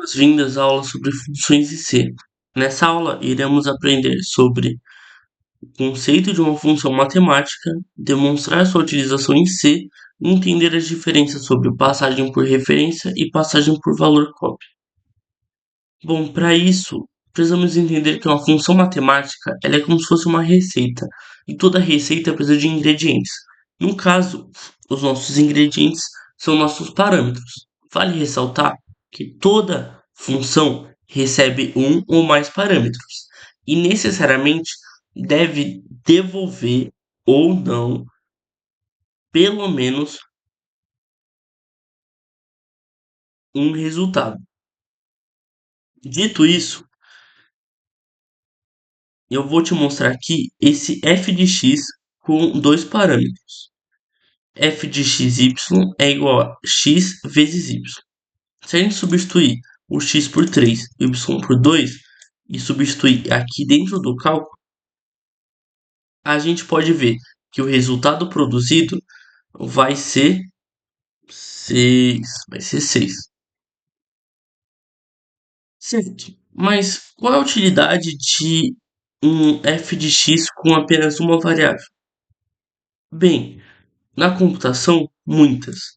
Boas-vindas à aula sobre funções em C. Nessa aula, iremos aprender sobre o conceito de uma função matemática, demonstrar sua utilização em C e entender as diferenças sobre passagem por referência e passagem por valor cópia. Bom, para isso, precisamos entender que uma função matemática ela é como se fosse uma receita, e toda receita precisa de ingredientes. No caso, os nossos ingredientes são nossos parâmetros. Vale ressaltar que toda função recebe um ou mais parâmetros e necessariamente deve devolver ou não pelo menos um resultado. Dito isso, eu vou te mostrar aqui esse f de x com dois parâmetros. F de xy é igual a x vezes y. Se a gente substituir o x por 3 e o y por 2 e substituir aqui dentro do cálculo, a gente pode ver que o resultado produzido vai ser 6. Vai ser 6. Certo. Mas qual é a utilidade de um f de x com apenas uma variável? Bem, na computação, muitas.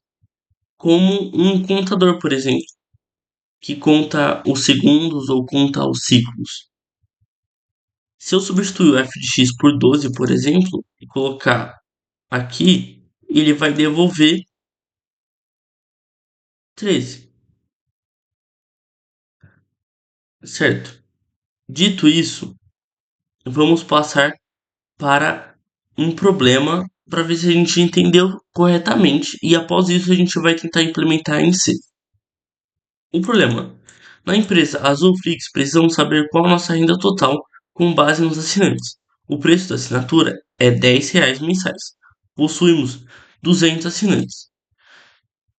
Como um contador, por exemplo, que conta os segundos ou conta os ciclos. Se eu substituir o f de x por 12, por exemplo, e colocar aqui, ele vai devolver 13, certo? Dito isso, vamos passar para um problema para ver se a gente entendeu corretamente e após isso a gente vai tentar implementar em C. O problema: na empresa Azulflix precisamos saber qual a nossa renda total com base nos assinantes. O preço da assinatura é R$ 10 mensais. Possuímos 200 assinantes.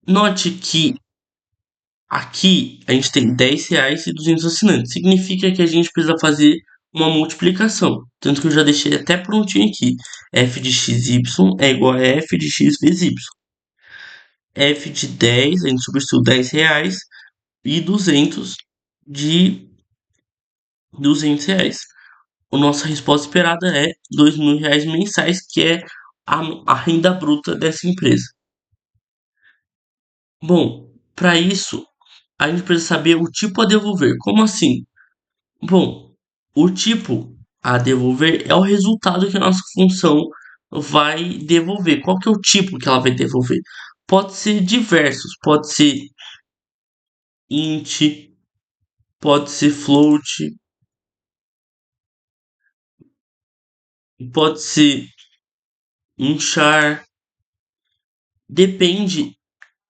Note que aqui a gente tem R$ 10 e 200 assinantes. Significa que a gente precisa fazer uma multiplicação. Tanto que eu já deixei até prontinho aqui. F de xy é igual a f de x vezes y. F de 10, a gente substitui R$ 10 e 200 de R$ 200. A nossa resposta esperada é R$ 2.000 mensais, que é a renda bruta dessa empresa. Bom, para isso, a gente precisa saber o tipo a devolver. Como assim? Bom, o tipo a devolver é o resultado que a nossa função vai devolver. Qual que é o tipo que ela vai devolver? Pode ser diversos, pode ser int, pode ser float, pode ser um char. Depende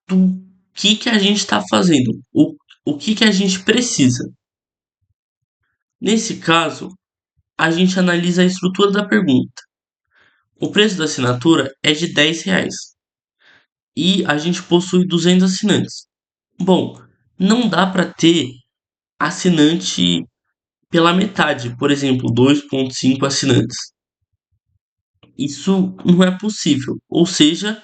do que a gente está fazendo, o que a gente precisa. Nesse caso, a gente analisa a estrutura da pergunta. O preço da assinatura é de R$ 10 e a gente possui 200 assinantes. Bom, não dá para ter assinante pela metade, por exemplo, 2,5 assinantes. Isso não é possível, ou seja,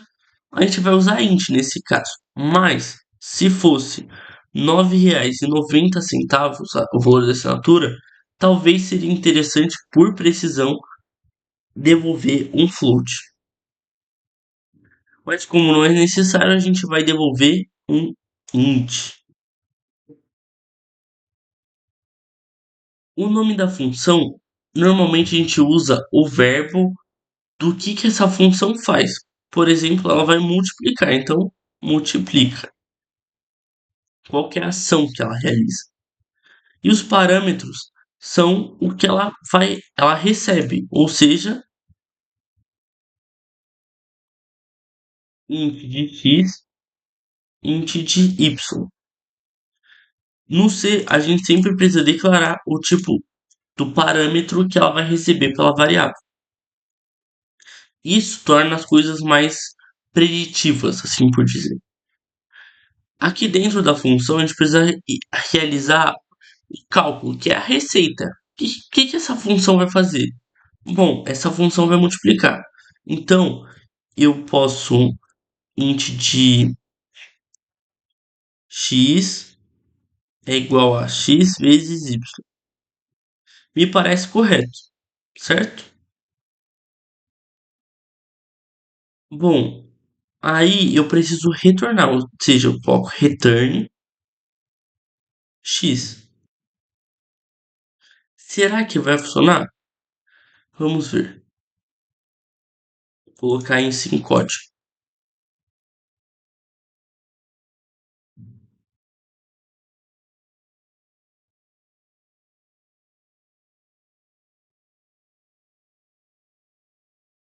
a gente vai usar int nesse caso. Mas, se fosse R$ 9,90 o valor da assinatura, talvez seria interessante, por precisão, devolver um float. Mas como não é necessário, a gente vai devolver um int. O nome da função, normalmente a gente usa o verbo do que essa função faz. Por exemplo, ela vai multiplicar, então multiplica. Qual que é a ação que ela realiza? E os parâmetros são o que ela recebe, ou seja, int de x, int de y. No C, a gente sempre precisa declarar o tipo do parâmetro que ela vai receber pela variável. Isso torna as coisas mais preditivas, assim por dizer. Aqui dentro da função, a gente precisa realizar o cálculo, que é a receita. O que essa função vai fazer? Bom, essa função vai multiplicar. Então, eu posso int de x é igual a x vezes y. Me parece correto, certo? Bom, aí eu preciso retornar, ou seja, eu coloco return x. Será que vai funcionar? Vamos ver. Vou colocar isso em código.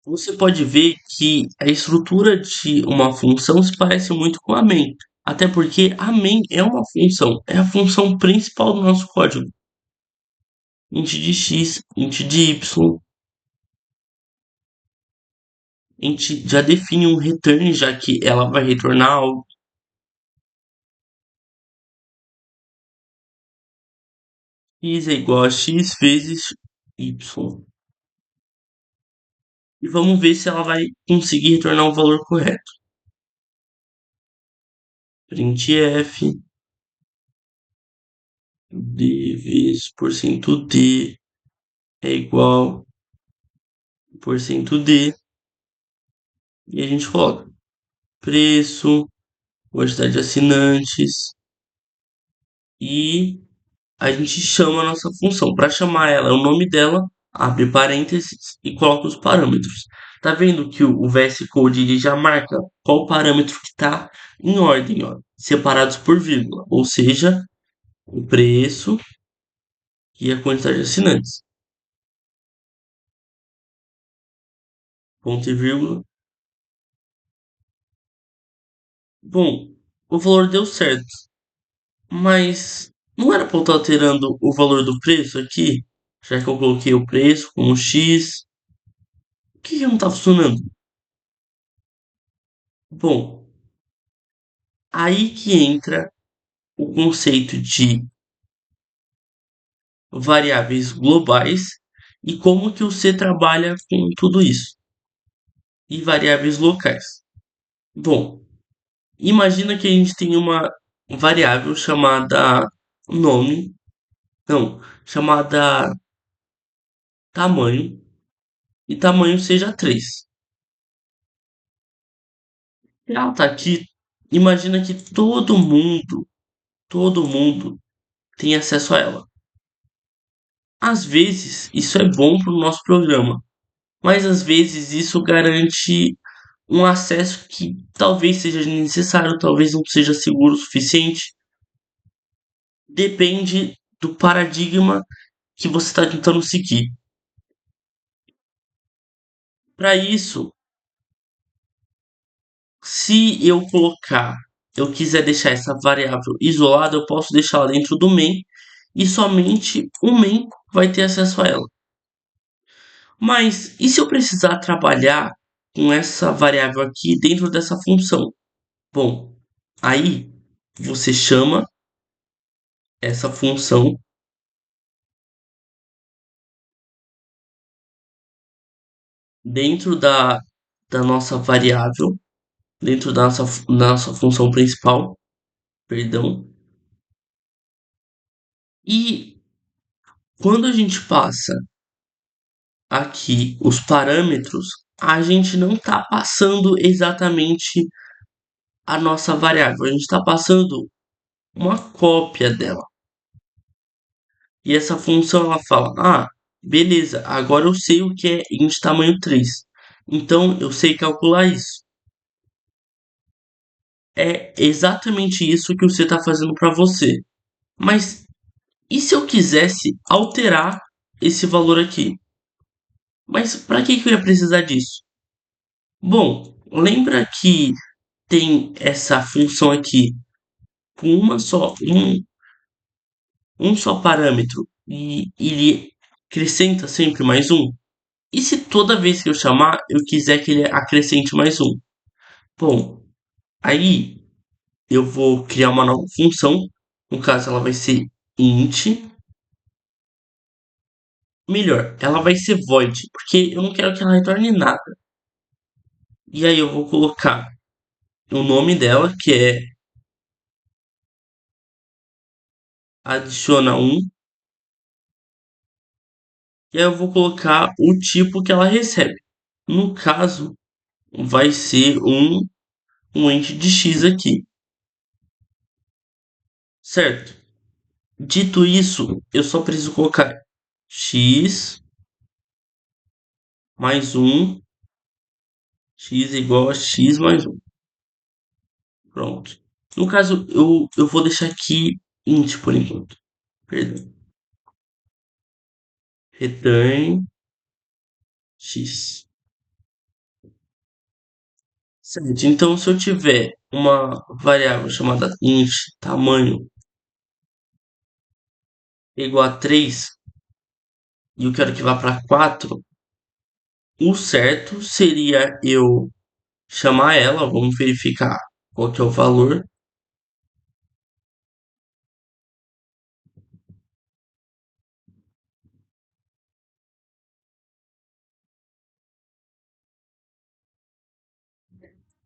Você pode ver que a estrutura de uma função se parece muito com a main. Até porque a main é uma função, é a função principal do nosso código. Int de x, int de y, a gente já define um return, já que ela vai retornar algo. X é igual a x vezes y. E vamos ver se ela vai conseguir retornar o valor correto. Printf d vezes porcento %d é igual a porcento %d. E a gente coloca preço, quantidade de assinantes e a gente chama a nossa função. Para chamar ela, é o nome dela, abre parênteses e coloca os parâmetros. Tá vendo que o VS Code ele já marca qual parâmetro que está em ordem, ó, separados por vírgula, ou seja, o preço e a quantidade de assinantes. Ponto e vírgula. Bom, o valor deu certo, mas não era para eu estar alterando o valor do preço aqui, já que eu coloquei o preço como X. O que que não está funcionando? Bom, aí que entra o conceito de variáveis globais e como que o C trabalha com tudo isso, e variáveis locais. Bom, imagina que a gente tem uma variável chamada nome, não, chamada tamanho, e tamanho seja 3. Ela tá aqui, imagina que todo mundo tem acesso a ela. Às vezes, isso é bom para o nosso programa, mas às vezes isso garante um acesso que talvez seja necessário, talvez não seja seguro o suficiente. Depende do paradigma que você está tentando seguir. Para isso, se eu quiser deixar essa variável isolada, eu posso deixá-la dentro do main e somente o main vai ter acesso a ela. Mas e se eu precisar trabalhar com essa variável aqui dentro dessa função? Bom, aí você chama essa função dentro da nossa variável, dentro da nossa função principal, perdão. E quando a gente passa aqui os parâmetros, a gente não está passando exatamente a nossa variável, a gente está passando uma cópia dela. E essa função ela fala: ah, beleza, agora eu sei o que é int tamanho 3. Então eu sei calcular isso. É exatamente isso que você está fazendo para você. Mas e se eu quisesse alterar esse valor aqui? Mas para que eu ia precisar disso? Bom, lembra que tem essa função aqui com um só parâmetro e ele acrescenta sempre mais um? E se toda vez que eu chamar eu quiser que ele acrescente mais um? Bom, aí eu vou criar uma nova função. No caso, ela vai ser int. Melhor, ela vai ser void, porque eu não quero que ela retorne nada. E aí eu vou colocar o nome dela, que é adiciona um, e aí eu vou colocar o tipo que ela recebe. No caso, vai ser um ente de x aqui, certo? Dito isso, eu só preciso colocar x mais um, x igual a x mais um. Pronto. No caso, eu vou deixar aqui int por enquanto. Perdão. Return x. Certo. Então, se eu tiver uma variável chamada int tamanho igual a 3 e eu quero que vá para 4, o certo seria eu chamar ela, vamos verificar qual que é o valor.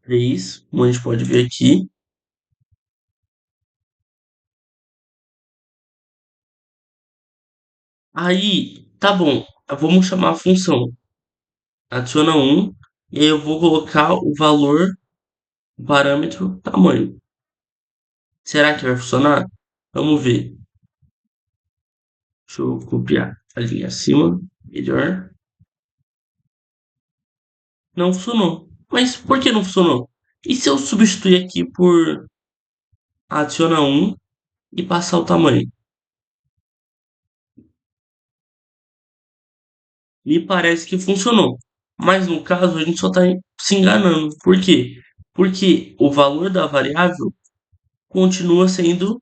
3, como a gente pode ver aqui. Aí, tá bom, vamos chamar a função. Adiciona um e aí eu vou colocar o valor, o parâmetro tamanho. Será que vai funcionar? Vamos ver. Deixa eu copiar a linha acima, melhor. Não funcionou. Mas por que não funcionou? E se eu substituir aqui por adiciona um e passar o tamanho? Me parece que funcionou. Mas no caso a gente só está se enganando. Por quê? Porque o valor da variável continua sendo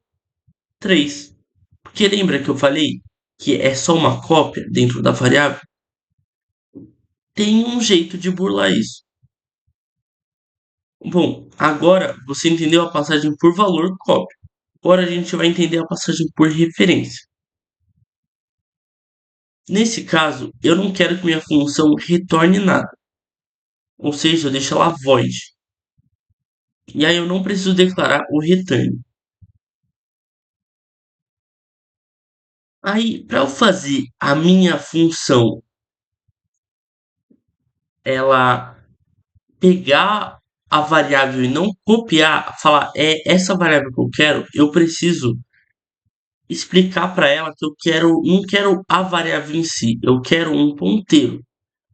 3. Porque lembra que eu falei que é só uma cópia dentro da variável? Tem um jeito de burlar isso. Bom, agora você entendeu a passagem por valor cópia. Agora a gente vai entender a passagem por referência. Nesse caso, eu não quero que minha função retorne nada. Ou seja, eu deixo ela void. E aí eu não preciso declarar o return. Aí, para eu fazer a minha função, ela pegar a variável e não copiar, falar é essa variável que eu quero, eu preciso explicar para ela que eu quero, não quero a variável em si, eu quero um ponteiro.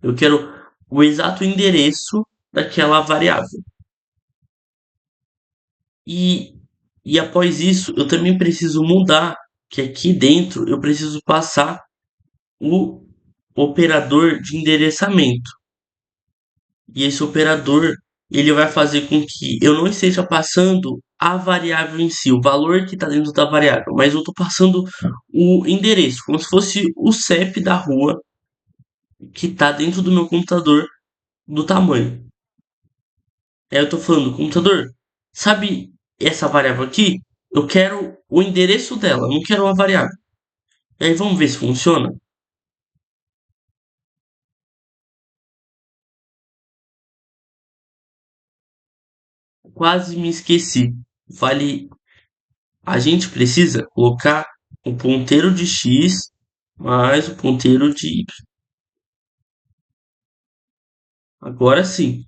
Eu quero o exato endereço daquela variável. E, e após isso, eu também preciso mudar que aqui dentro eu preciso passar o operador de endereçamento. E esse operador ele vai fazer com que eu não esteja passando a variável em si, o valor que está dentro da variável, mas eu estou passando o endereço, como se fosse o CEP da rua que está dentro do meu computador do tamanho. Aí eu estou falando, computador, sabe essa variável aqui? Eu quero o endereço dela, não quero uma variável. E aí vamos ver se funciona? Quase me esqueci. Vale, a gente precisa colocar o ponteiro de x mais o ponteiro de y. Agora sim,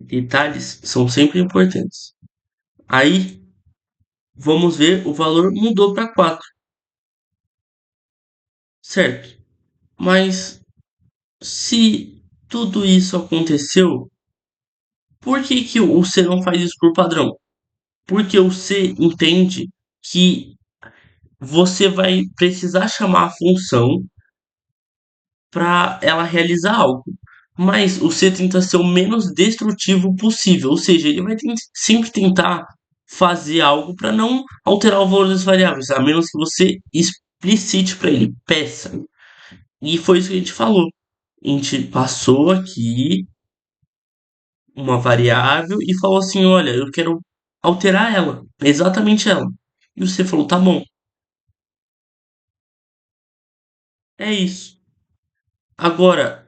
detalhes são sempre importantes. Aí vamos ver, o valor mudou para 4, certo? Mas se tudo isso aconteceu, por que que o C não faz isso por padrão? Porque o C entende que você vai precisar chamar a função para ela realizar algo. Mas o C tenta ser o menos destrutivo possível, ou seja, ele vai sempre tentar fazer algo para não alterar o valor das variáveis, a menos que você explicite para ele, peça. E foi isso que a gente falou. A gente passou aqui uma variável e falou assim: olha, eu quero alterar ela, exatamente ela. E você falou: tá bom, é isso. Agora,